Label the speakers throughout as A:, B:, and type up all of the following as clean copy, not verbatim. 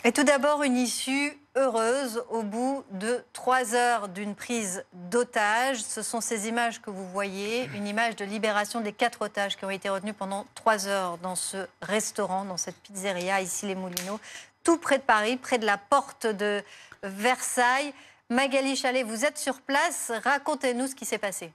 A: Et tout d'abord, une issue heureuse au bout de 3 heures d'une prise d'otages. Ce sont ces images que vous voyez, une image de libération des 4 otages qui ont été retenus pendant 3 heures dans ce restaurant, dans cette pizzeria, ici les Moulineaux, tout près de Paris, près de la porte de Versailles. Magali Chalet, vous êtes sur place, racontez-nous ce qui s'est passé.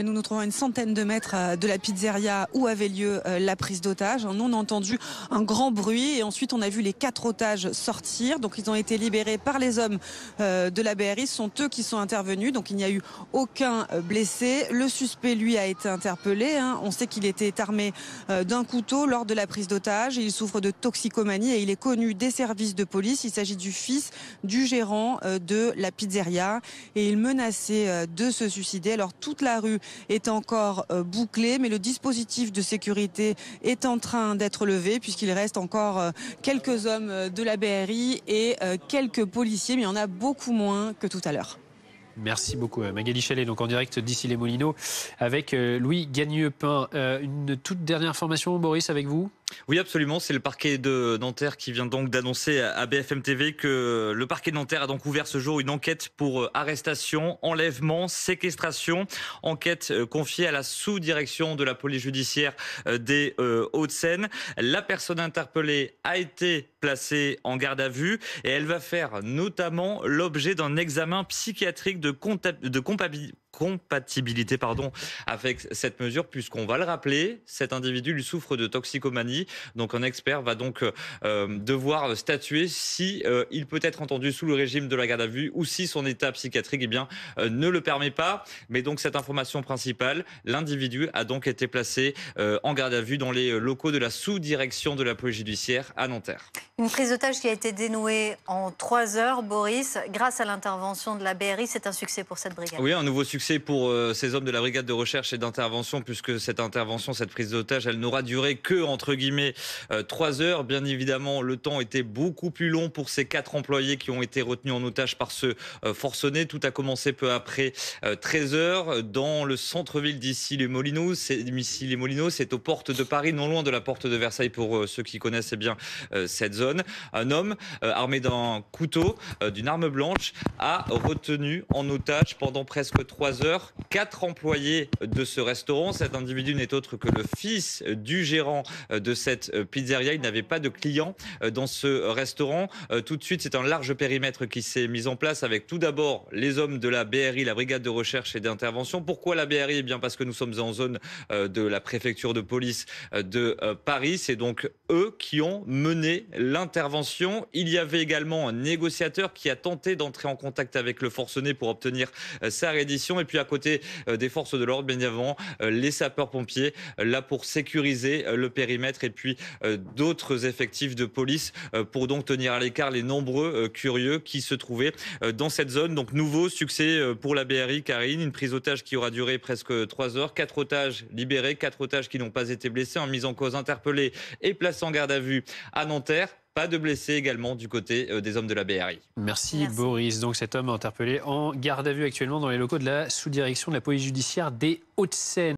B: Nous nous trouvons à une centaine de mètres de la pizzeria où avait lieu la prise d'otages. Nous, on a entendu un grand bruit et ensuite on a vu les 4 otages sortir. Donc ils ont été libérés par les hommes de la BRI. Ce sont eux qui sont intervenus. Donc il n'y a eu aucun blessé. Le suspect, lui, a été interpellé. On sait qu'il était armé d'un couteau lors de la prise d'otages. Il souffre de toxicomanie et il est connu des services de police. Il s'agit du fils du gérant de la pizzeria et il menaçait de se suicider. Alors toute la rue est encore bouclé, mais le dispositif de sécurité est en train d'être levé puisqu'il reste encore quelques hommes de la BRI et quelques policiers, mais il y en a beaucoup moins que tout à l'heure.
C: Merci beaucoup Magali Chalet, donc en direct d'ici les Moulineaux avec Louis Gagneux-Pin. Une toute dernière information, Boris, avec vous?
D: Oui, absolument. C'est le parquet de Nanterre qui vient donc d'annoncer à BFM TV que le parquet de Nanterre a donc ouvert ce jour une enquête pour arrestation, enlèvement, séquestration. Enquête confiée à la sous-direction de la police judiciaire des Hauts-de-Seine. La personne interpellée a été placée en garde à vue et elle va faire notamment l'objet d'un examen psychiatrique de compatibilité avec cette mesure, puisqu'on va le rappeler, cet individu lui souffre de toxicomanie. Donc un expert va donc devoir statuer si il peut être entendu sous le régime de la garde à vue ou si son état psychiatrique ne le permet pas. Mais donc cette information principale, l'individu a donc été placé en garde à vue dans les locaux de la sous-direction de la police judiciaire à Nanterre.
A: Une prise d'otage qui a été dénouée en 3 heures, Boris, grâce à l'intervention de la BRI. C'est un succès pour cette brigade.
D: Oui, un nouveau succès pour ces hommes de la brigade de recherche et d'intervention, puisque cette prise d'otage, elle n'aura duré que, entre guillemets, 3 heures. Bien évidemment, le temps était beaucoup plus long pour ces 4 employés qui ont été retenus en otage par ce forcené. Tout a commencé peu après 13 heures dans le centre-ville d'ici les Moulineaux. C'est aux portes de Paris, non loin de la porte de Versailles pour ceux qui connaissent cette zone. Un homme armé d'un couteau, d'une arme blanche, a retenu en otage pendant presque 3 heures 4 employés de ce restaurant. Cet individu n'est autre que le fils du gérant de cette pizzeria. Il n'avait pas de clients dans ce restaurant. Tout de suite, c'est un large périmètre qui s'est mis en place avec tout d'abord les hommes de la BRI, la brigade de recherche et d'intervention. Pourquoi la BRI? Eh bien parce que nous sommes en zone de la préfecture de police de Paris. C'est donc eux qui ont mené l'intervention. Il y avait également un négociateur qui a tenté d'entrer en contact avec le forcené pour obtenir sa reddition. Et puis à côté des forces de l'ordre, bien évidemment, les sapeurs-pompiers, là pour sécuriser le périmètre et puis d'autres effectifs de police pour donc tenir à l'écart les nombreux curieux qui se trouvaient dans cette zone. Donc nouveau succès pour la BRI, Karine, une prise d'otage qui aura duré presque 3 heures, 4 otages libérés, 4 otages qui n'ont pas été blessés, en mise en cause interpellés et placés en garde à vue à Nanterre. Pas de blessés également du côté des hommes de la BRI.
C: Merci Boris. Donc cet homme interpellé en garde à vue actuellement dans les locaux de la sous-direction de la police judiciaire des Hauts-de-Seine.